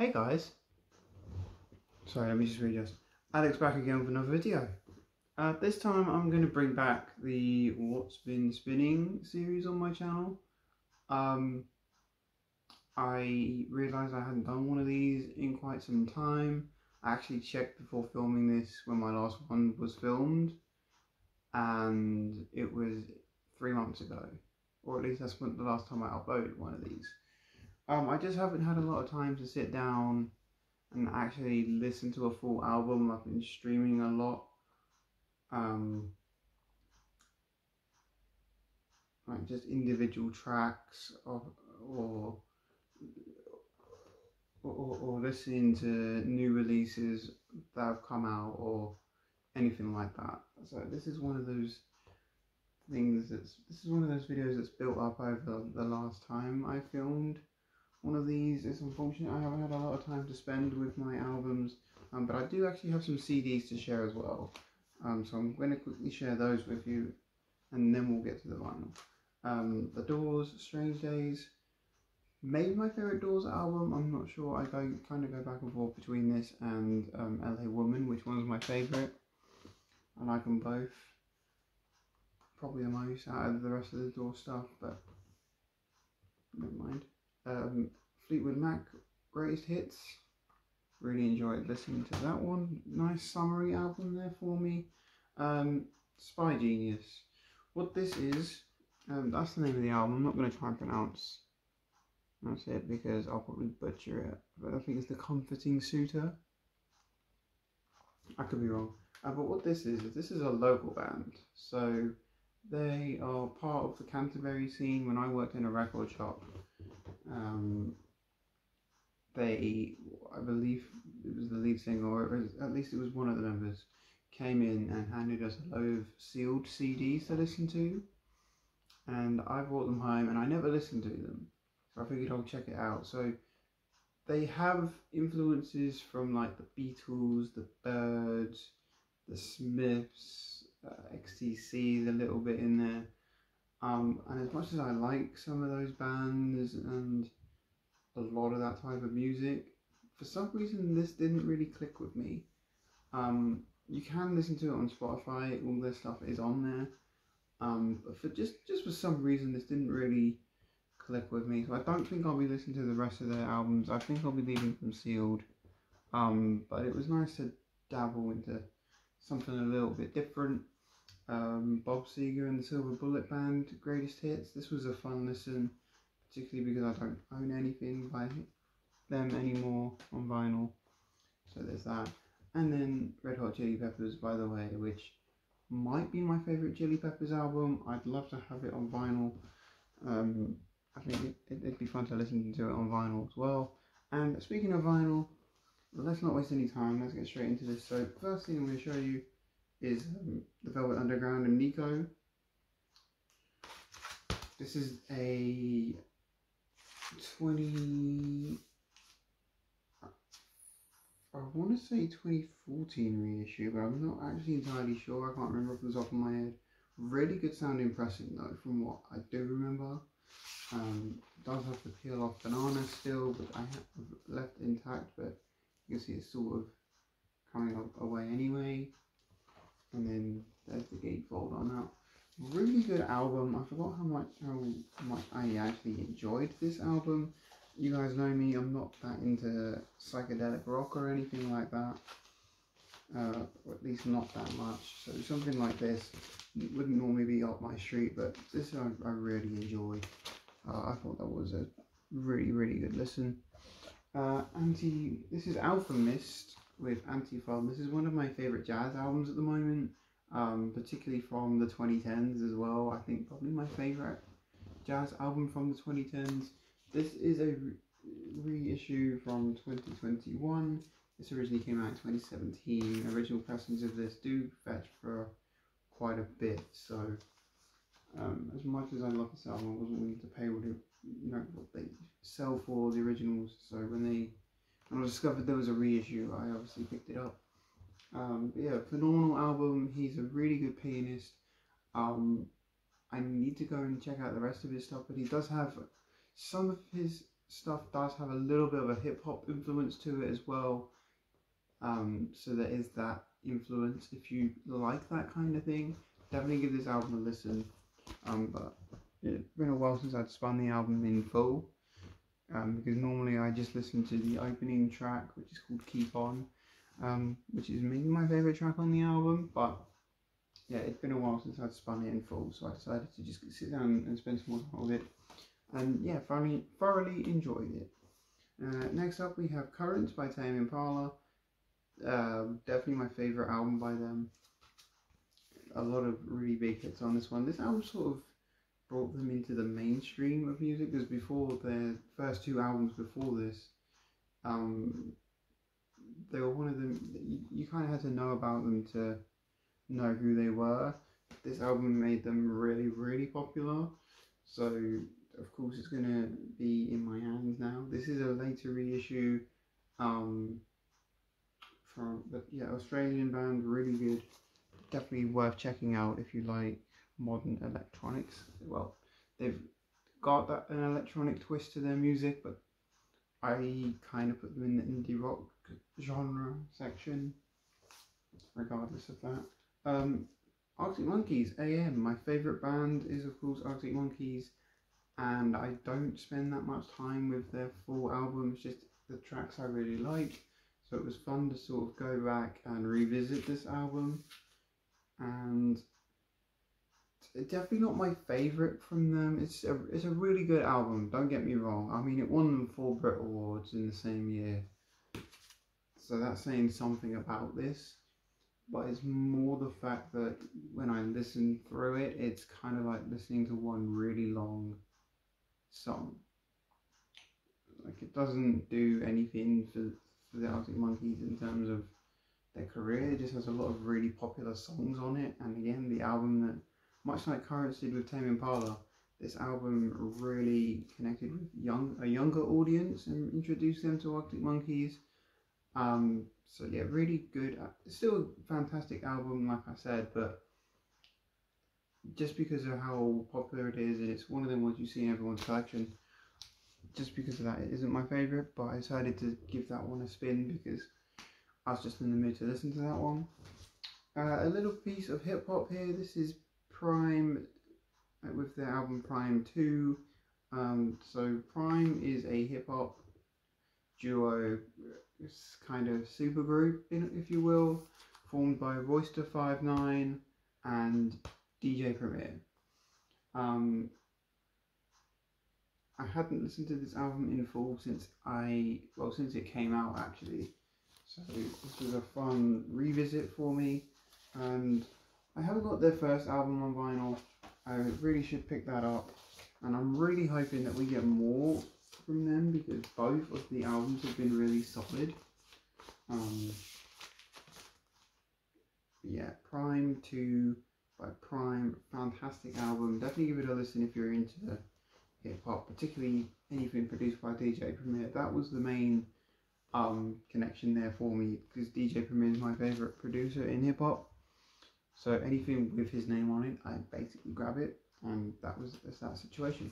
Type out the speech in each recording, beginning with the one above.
Hey guys, sorry, let me just readjust. Alex back again with another video. This time I'm going to bring back the What's Been Spinning series on my channel. I realised I hadn't done one of these in quite some time. I actually checked before filming this when my last one was filmed, and it was 3 months ago, or at least that's when the last time I uploaded one of these. I just haven't had a lot of time to sit down and actually listen to a full album. I've been streaming a lot, like just individual tracks or, or listening to new releases that have come out or anything like that. So this is one of those things this is one of those videos that's built up over the last time I filmed one of these. It's unfortunate I haven't had a lot of time to spend with my albums, but I do actually have some CDs to share as well. So I'm going to quickly share those with you, and then we'll get to the vinyl. The Doors, Strange Days, maybe my favourite Doors album, I'm not sure. I kind of go back and forth between this and LA Woman, which one's my favourite. I like them both, probably the most out of the rest of the Doors stuff, but never mind. Fleetwood Mac, Greatest Hits, really enjoyed listening to that one. Nice summary album there for me. Spy Genius, what this is, that's the name of the album. I'm not going to try and pronounce it because I'll probably butcher it, but I think it's The Comforting Suitor. I could be wrong. But what this is a local band, so they are part of the Canterbury scene. When I worked in a record shop, I believe it was the lead singer, or at least it was one of the members, came in and handed us a load of sealed CDs to listen to, and I brought them home and I never listened to them, so I figured I'll check it out. So they have influences from like the Beatles, the Byrds, the Smiths, XTC, a little bit in there, and as much as I like some of those bands and a lot of that type of music, for some reason this didn't really click with me. You can listen to it on Spotify, all this stuff is on there, but for just for some reason this didn't really click with me, so I don't think I'll be listening to the rest of their albums. I think I'll be leaving them sealed, but it was nice to dabble into something a little bit different. Bob Seger and the Silver Bullet Band, Greatest Hits, this was a fun listen, particularly because I don't own anything by them anymore on vinyl, so there's that. And then Red Hot Chili Peppers, by the way, which might be my favourite Chili Peppers album. I'd love to have it on vinyl. I think it'd be fun to listen to it on vinyl as well. And speaking of vinyl, let's not waste any time, let's get straight into this. So first thing I'm going to show you is the Velvet Underground and Nico. This is a I want to say 2014 reissue, but I'm not actually entirely sure. I can't remember off the top of my head. Really good sounding pressing though, from what I do remember. Does have the peel off banana still, but I have left intact, but you can see it's sort of coming away anyway. And then there's the gatefold on that. Really good album. I forgot how much I actually enjoyed this album. You guys know me, I'm not that into psychedelic rock or anything like that, or at least not that much. So something like this wouldn't normally be up my street, but this I really enjoy. I thought that was a really good listen. This is Alchemist with Antiphon. This is one of my favourite jazz albums at the moment, particularly from the 2010s as well. I think probably my favourite jazz album from the 2010s. This is a reissue from 2021. This originally came out in 2017. Original pressings of this do fetch for quite a bit, so as much as I love this album, I wasn't willing to pay what they sell for the originals. So when I discovered there was a reissue, I obviously picked it up. But yeah, phenomenal album. He's a really good pianist. I need to go and check out the rest of his stuff, but he does have some of his stuff does have a little bit of a hip hop influence to it as well. So there is that influence. If you like that kind of thing, definitely give this album a listen. But it's been a while since I'd spun the album in full, because normally I just listen to the opening track, which is called Keep On, which is maybe my favourite track on the album. But yeah, it's been a while since I'd spun it in full, so I decided to just sit down and spend some more time with it. And yeah, thoroughly enjoyed it. Next up we have Currents by Tame Impala. Definitely my favourite album by them. A lot of really big hits on this one. This album sort of brought them into the mainstream of music, because before their first two albums before this, they were one of them, you kind of had to know about them to know who they were. This album made them really popular, so of course it's going to be in my hands now. This is a later reissue from, but yeah, Australian band, really good. Definitely worth checking out if you like modern electronics. Well, they've got an electronic twist to their music, but I kind of put them in the indie rock genre section, regardless of that. Arctic Monkeys, AM. My favourite band is of course Arctic Monkeys, and I don't spend that much time with their full albums, just the tracks I really like. So it was fun to sort of go back and revisit this album. And it's definitely not my favourite from them. It's a really good album, don't get me wrong. I mean, it won them 4 Brit Awards in the same year, so that's saying something about this. But it's more the fact that when I listen through it, it's kind of like listening to one really long song. Like, it doesn't do anything for the Arctic Monkeys in terms of their career. It just has a lot of really popular songs on it, and again, the album that, much like Currents did with Tame Impala, this album really connected with a younger audience and introduced them to Arctic Monkeys. So yeah, really good. It's still a fantastic album, like I said, but just because of how popular it is, and it's one of them ones you see in everyone's collection, just because of that, it isn't my favourite, but I decided to give that one a spin because I was just in the mood to listen to that one. A little piece of hip hop here. This is Prime with their album Prime 2. So Prime is a hip hop duo, kind of super group, if you will, formed by Royster 5'9" and DJ Premier. I hadn't listened to this album in full since it came out actually. So this was a fun revisit for me, and I haven't got their first album on vinyl. I really should pick that up, and I'm really hoping that we get more from them because both of the albums have been really solid. Yeah, Prime 2 by Prime, fantastic album. Definitely give it a listen if you're into hip hop, particularly anything produced by DJ Premier. That was the main connection there for me, because DJ Premier is my favourite producer in hip hop. So anything with his name on it, I basically grab it, and that's that situation.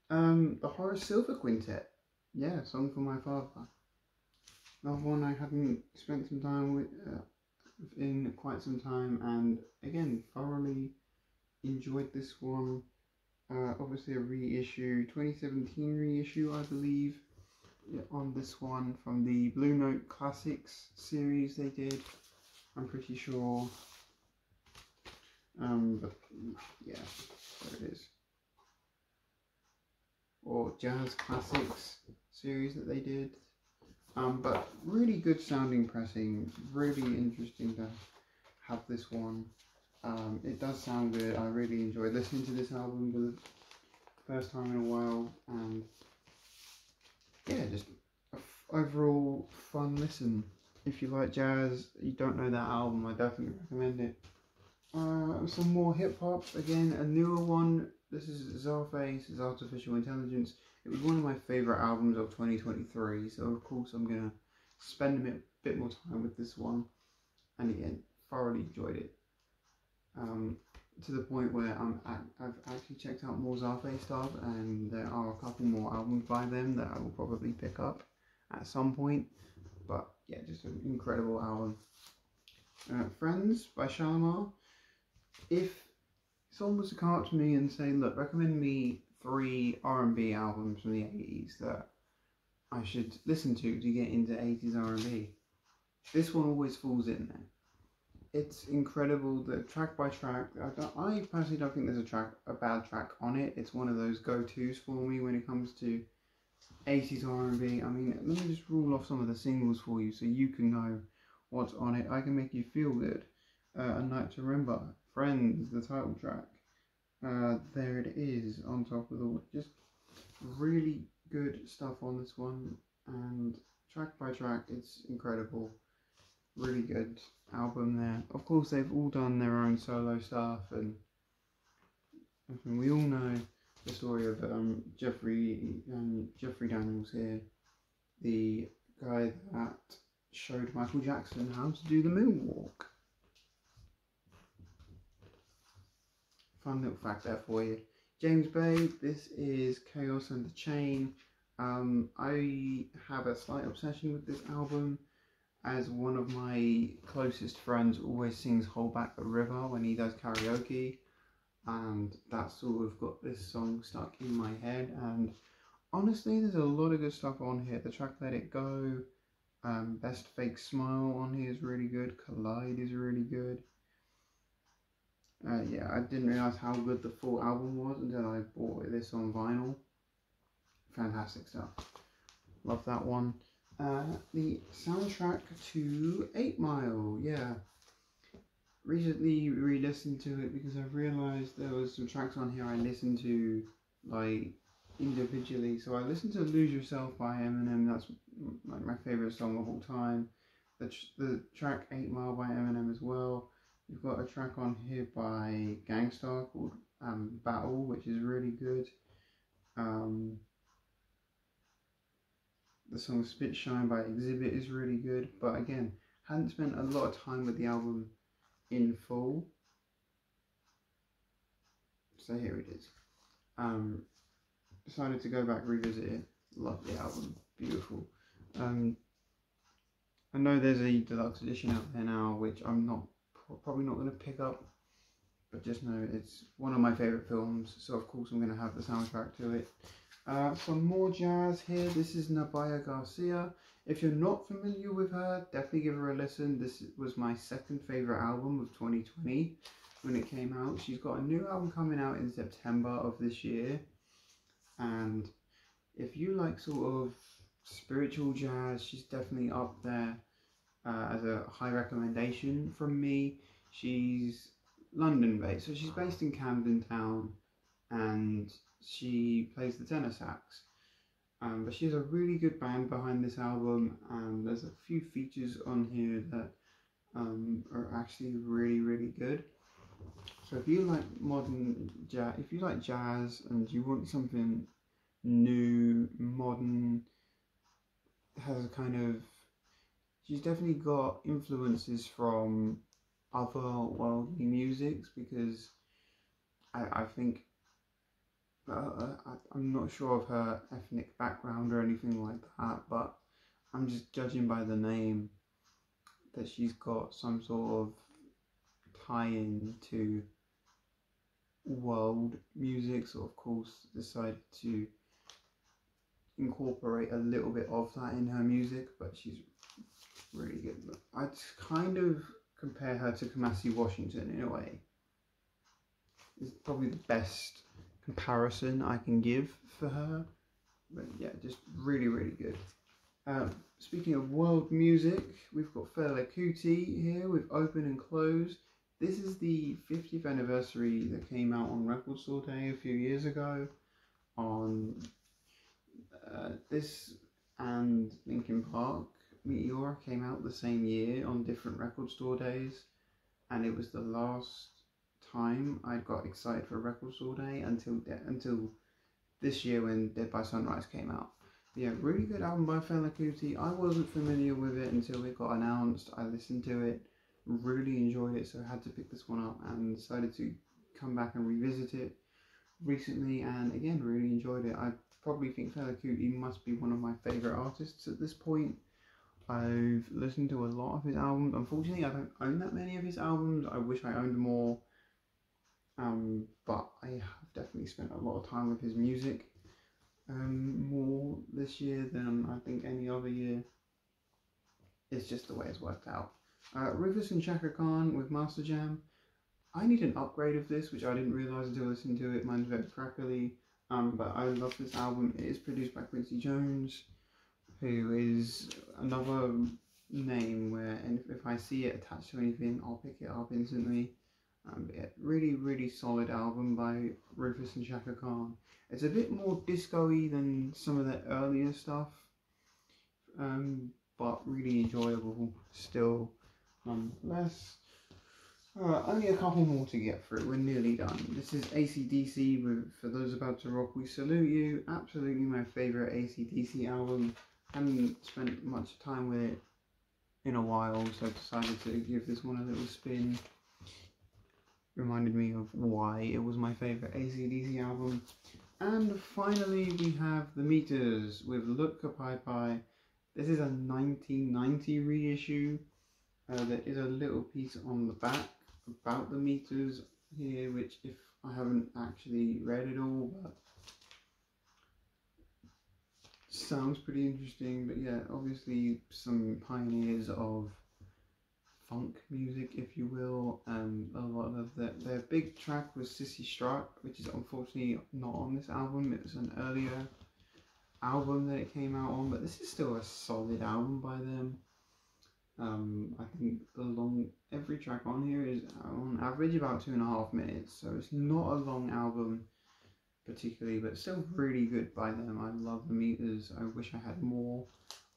The Horace Silver Quintet, yeah, Song for My Father. Another one I hadn't spent some time with in quite some time, and again, thoroughly enjoyed this one. Obviously a reissue, 2017 reissue, I believe, on this one from the Blue Note Classics series they did, I'm pretty sure. But yeah, there it is. Or Jazz Classics series that they did. But really good sounding pressing, really interesting to have this one. It does sound good. I really enjoyed listening to this album for the first time in a while, and yeah, just overall fun listen. If you like jazz, you don't know that album, I definitely recommend it. Some more hip hop, again, a newer one. This is Czarface's Artificial Intelligence. It was one of my favourite albums of 2023, so of course I'm going to spend a bit more time with this one. And again, thoroughly enjoyed it. to the point where I've actually checked out more Zafe stuff, and there are a couple more albums by them that I will probably pick up at some point. But yeah, just an incredible album. Friends by Shalimar. If someone was to come up to me and say, look, recommend me 3 R&B albums from the 80s that I should listen to get into 80s R&B, this one always falls in there. It's incredible, the track by track. I personally don't think there's a bad track on it. It's one of those go-tos for me when it comes to 80s R&B. I mean, let me just rule off some of the singles for you so you can know what's on it. I Can Make You Feel Good, A Night to Remember, Friends, the title track. There it is on top of all. Just really good stuff on this one, and track by track, it's incredible. Really good album there. Of course, they've all done their own solo stuff, and we all know the story of Jeffrey Daniels here, the guy that showed Michael Jackson how to do the moonwalk. Fun little fact there for you. James Bay, this is Chaos and the Chain. I have a slight obsession with this album, as one of my closest friends always sings Hold Back the River when he does karaoke, and that sort of got this song stuck in my head. And honestly, there's a lot of good stuff on here. The track Let It Go, Best Fake Smile on here is really good. Collide is really good. Yeah, I didn't realise how good the full album was until I bought this on vinyl. Fantastic stuff. Love that one. The soundtrack to 8 Mile, yeah. Recently re-listened to it because I realised there was some tracks on here I listened to like individually. So I listened to Lose Yourself by Eminem. That's like my favourite song of all time. The track 8 Mile by Eminem as well. We've got a track on here by Gang Starr called Battle, which is really good. The song Spit Shine by Exhibit is really good, but again, hadn't spent a lot of time with the album in full. So here it is. Decided to go back, revisit it. Love the album, beautiful. I know there's a deluxe edition out there now, which I'm probably not going to pick up, but just know it's one of my favourite films, so of course I'm going to have the soundtrack to it. Some more jazz here. This is Nabaya Garcia. If you're not familiar with her, definitely give her a listen. This was my second favourite album of 2020 when it came out. She's got a new album coming out in September of this year, and if you like sort of spiritual jazz, she's definitely up there as a high recommendation from me. She's London based, so she's based in Camden Town, and she plays the tenor sax. But she has a really good band behind this album, and there's a few features on here that are actually really, really good. So if you like modern jazz, if you like jazz and you want something new, modern, has a kind of, she's definitely got influences from otherworldly musics, because I think, I'm not sure of her ethnic background or anything like that, but I'm just judging by the name that she's got some sort of tie-in to world music, so of course decided to incorporate a little bit of that in her music, but she's really good. I'd kind of compare her to Kamasi Washington in a way. It's probably the best comparison I can give for her, but yeah, just really, really good. Speaking of world music, we've got Fela Kuti here with Open and Close. This is the 50th anniversary that came out on Record Store Day a few years ago. On this and Linkin Park Meteora came out the same year on different record store days, and it was the last time I got excited for Record Store Day until this year when Dead by Sunrise came out. Yeah, really good album by Fela Kuti. I wasn't familiar with it until it got announced. I listened to it, really enjoyed it, so I had to pick this one up and decided to come back and revisit it recently, and again really enjoyed it. I probably think Fela Kuti must be one of my favourite artists at this point. I've listened to a lot of his albums. Unfortunately, I don't own that many of his albums. I wish I owned more. But I have definitely spent a lot of time with his music. More this year than I think any other year. It's just the way it's worked out. Rufus and Chaka Khan with Master Jam. I need an upgrade of this, which I didn't realise until listening to it. Mine's very crackly. But I love this album. It is produced by Quincy Jones, who is another name where, and if I see it attached to anything, I'll pick it up instantly. Yeah, really, really solid album by Rufus and Chaka Khan. It's a bit more disco-y than some of their earlier stuff, but really enjoyable still, nonetheless. Only a couple more to get through. We're nearly done. This is AC/DC with For Those About to Rock, We Salute You. Absolutely my favourite AC/DC album. Haven't spent much time with it in a while, so I decided to give this one a little spin. Reminded me of why it was my favourite AC/DC album. And finally we have The Meters with Look Pai Pai. This is a 1990 reissue. There is a little piece on the back about The Meters here, which if I haven't actually read it all, but sounds pretty interesting. But yeah, obviously some pioneers of funk music, if you will. A lot of their big track was Sissy Strut, which is unfortunately not on this album. It was an earlier album that it came out on, but this is still a solid album by them. I think every track on here is on average about 2.5 minutes, so it's not a long album particularly, but still really good by them. I love The Meters. I wish I had more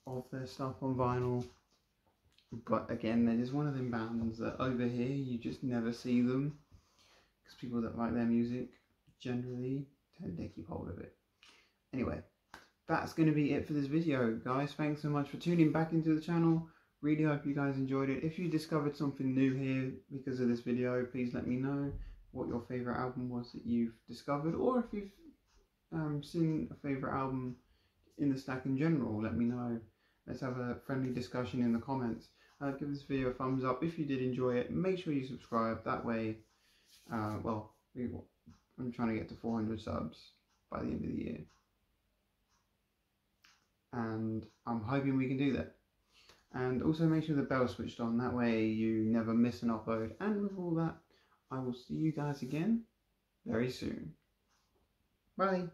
of their stuff on vinyl. But again, they're just one of them bands that over here you just never see them, because people that like their music generally tend to keep hold of it. Anyway, that's going to be it for this video, guys. Thanks so much for tuning back into the channel. Really hope you guys enjoyed it. If you discovered something new here because of this video, please let me know what your favourite album was that you've discovered, or if you've seen a favourite album in the stack in general, let me know. Let's have a friendly discussion in the comments. Give this video a thumbs up if you did enjoy it. Make sure you subscribe. That way, well, I'm trying to get to 400 subs by the end of the year. And I'm hoping we can do that. And also make sure the bell's switched on. That way you never miss an upload. And with all that, I will see you guys again very soon. Bye.